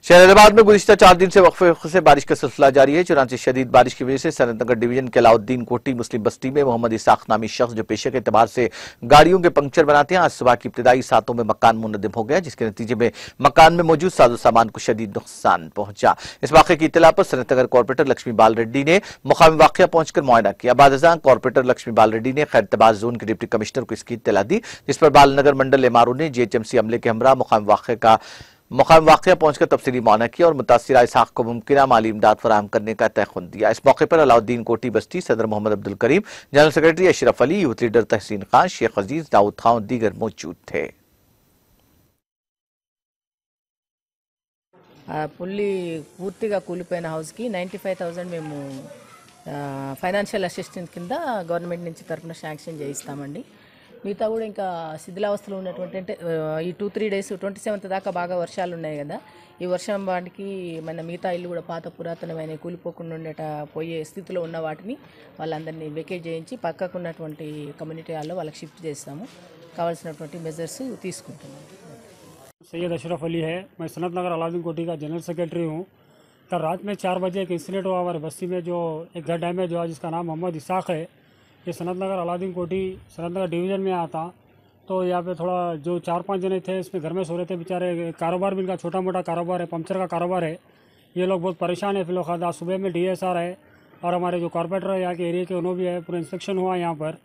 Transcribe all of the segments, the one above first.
शहराबाद में गुज़िश्ता 4 दिन से वक्फे से बारिश का सिलसिला जारी है। चुनांचे शदीद बारिश की वजह से सनतनगर डिवीजन के अलाउद्दीन कोटी मुस्लिम बस्ती में मोहम्मद इसाक नामी शख्स जो पेशे के एतबार से गाड़ियों के पंक्चर बनाते हैं, आज सुबह की इब्तिदाई सातों में मकान मुनहदम हो गया, जिसके नतीजे में मकान में मौजूद साजो सामान को शदीद नुकसान पहुंचा। इस वाक़े की इत्तला पर सनतनगर कॉर्पोरेटर लक्ष्मी बाल रेड्डी ने मुकामी वाक़या पहुंचकर मुआयना किया। बाद अज़ां कॉर्पोरेटर लक्ष्मी बाल रेड्डी ने खैरतबाद जोन के डिप्टी कमिश्नर को इसकी इत्तला दी, जिस पर बालनगर मंडल एमआरओ ने जीएचएमसी अमले के हमरा मुकामी वाक़या पहुंचकर तफसीली मुआयना किया और मुतासिरा इसाक को मुमकिन माली इमदाद फराहम करने का तयखुन दिया। इस मौके पर अलाउद्दीन कोटी बस्ती सदर Mohammed Abdul Karim, general secretary Ashraf Ali, youth leader Tahseen Khan, Sheikh Aziz, Dawood Khan और दीगर मौजूद थे। పూర్తిగా కూలిపోయిన హౌస్కి 95,000 మేము ఫైనాన్షియల్ అసిస్టెంట్ కింద గవర్నమెంట్ నుంచి తరఫున శాంక్షన్ చేయిస్తామండి. మిగతా కూడా ఇంకా శిథిలావస్థలో ఉన్నటువంటి అంటే ఈ 2-3 డేస్ 27th దాకా బాగా వర్షాలు ఉన్నాయి కదా, ఈ వర్షం వాటికి మన మిగతా ఇల్లు కూడా పాత పురాతనమైన కూలిపోకుండా ఉండేట పోయే స్థితిలో ఉన్న వాటిని వాళ్ళందరినీ వెకేట్ చేయించి పక్కకు ఉన్నటువంటి కమ్యూనిటీ హాల్లో వాళ్ళకి షిఫ్ట్ చేస్తాము. కావాల్సినటువంటి మెజర్స్ తీసుకుంటున్నాము. सैयद अशरफ अली है। मैं सनत नगर अलाउद्दीन कोटी का जनरल सेक्रेटरी हूँ। कल रात में 4 बजे एक इंसिडेंट हुआ हमारे बस्ती में, जो एक घर डैमेज हुआ जिसका नाम मोहम्मद इसाक है। ये सनत नगर अलाउद्दीन कोटी सनत नगर डिवीज़न में आता। तो यहाँ पे थोड़ा जो 4-5 जने थे इसमें घर में सो रहे थे बेचारे। कारोबार भी इनका छोटा मोटा कारोबार है, पंक्चर का कारोबार है। ये लोग बहुत परेशान है। फिलहाल आज सुबह में DSR है और हमारे जो कॉर्पोरेटर है यहाँ के एरिया के उन्होंने भी है, पूरा इंस्पेक्शन हुआ यहाँ पर,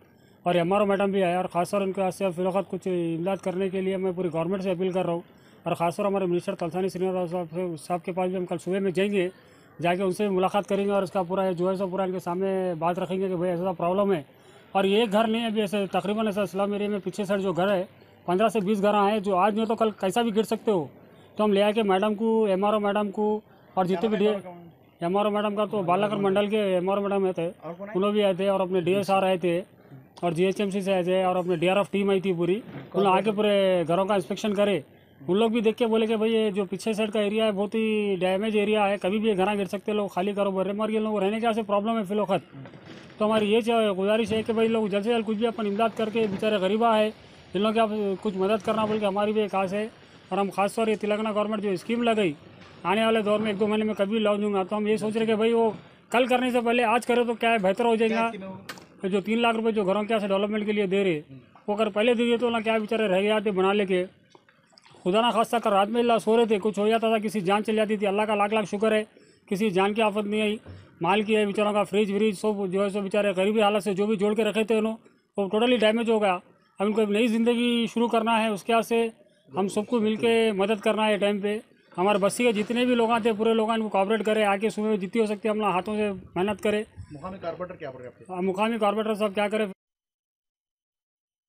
और MRO मैडम भी आया। और ख़ासतौर उनके वास्ते फिलहाल कुछ इमदाद करने के लिए मैं पूरी गवर्नमेंट से अपील कर रहा हूँ। और ख़ासतौर हमारे मिनिस्टर तलसानी श्रीनिवास साहब के पास भी हम कल सुबह में जाएंगे, जाके उनसे मुलाकात करेंगे और इसका पूरा जो है सो पूरा इनके सामने बात रखेंगे कि भाई ऐसा प्रॉब्लम है। और ये घर नहीं है अभी, ऐसे तकरीबन ऐसा इस्लाम एरिया में पीछे साइड जो घर है 15 से 20 घर हैं, जो आज नहीं तो कल कैसा भी गिर सकते हो। तो हम ले आके मैडम को, MRO मैडम को और जितने भी MRO मैडम का तो बालाकर मंडल के MRO मैडम आए थे, उन्होंने भी आए थे, और अपने DSR आए थे, और GHMC से आए थे, और अपने DRF टीम आई थी पूरी। उन्होंने आके पूरे घरों का इंस्पेक्शन करे। उन लोग भी देख के बोले कि भाई ये जो पीछे साइड का एरिया है बहुत ही डैमेज एरिया है, कभी भी ये घर गिर सकते, लोग खाली करो बोल रहे, मगर ये लोग रहने के ऐसे प्रॉब्लम है फिलहाल। तो हमारी ये गुजारिश है कि भाई लोग जल्द से जल्द कुछ भी अपन इमदाद करके, बेचारे गरीबा है, इन लोगों की आप कुछ मदद करना बोल के हमारी भी एक आस है। और हम खासतौर ये तेलंगाना गवर्नमेंट जो स्कीम लगाई आने वाले दौर में 1-2 महीने में कभी लॉन्च दूंगा, तो हम ये सोच रहे कि भाई वो कल करने से पहले आज करें तो क्या है, बेहतर हो जाएगा। तो जो 3 लाख रुपये जो घरों के डेवलपमेंट के लिए दे रहे, वो अगर पहले दे दिए तो ना क्या बेचारे रह गए बना लेके। खुदा ना खास्ता कर रात में अल्लाह सो रहे थे, कुछ हो जाता था, किसी जान चल जाती थी। अल्लाह का लाख लाख शुक्र है, किसी जान की आफत नहीं आई। माल की है बेचारों का, फ्रिज व्रिज सब जो है सो बेचारे गरीबी हालत से जो भी जोड़ के रखे थे उन्होंने, वो टोटली डैमेज हो गया। अब इनको एक नई ज़िंदगी शुरू करना है, उसके वास्ते हम सबको मिल के मदद करना है। टाइम पे हमारे बस्ती के जितने भी लोग थे पूरे लोग इनको कॉपरेट करें, आके सुबह जितनी हो सकती है अपना हाथों से मेहनत करें। मुकामी कॉर्पोरेटर क्या करें? मुकामी कॉर्पोरेटर सब क्या करें।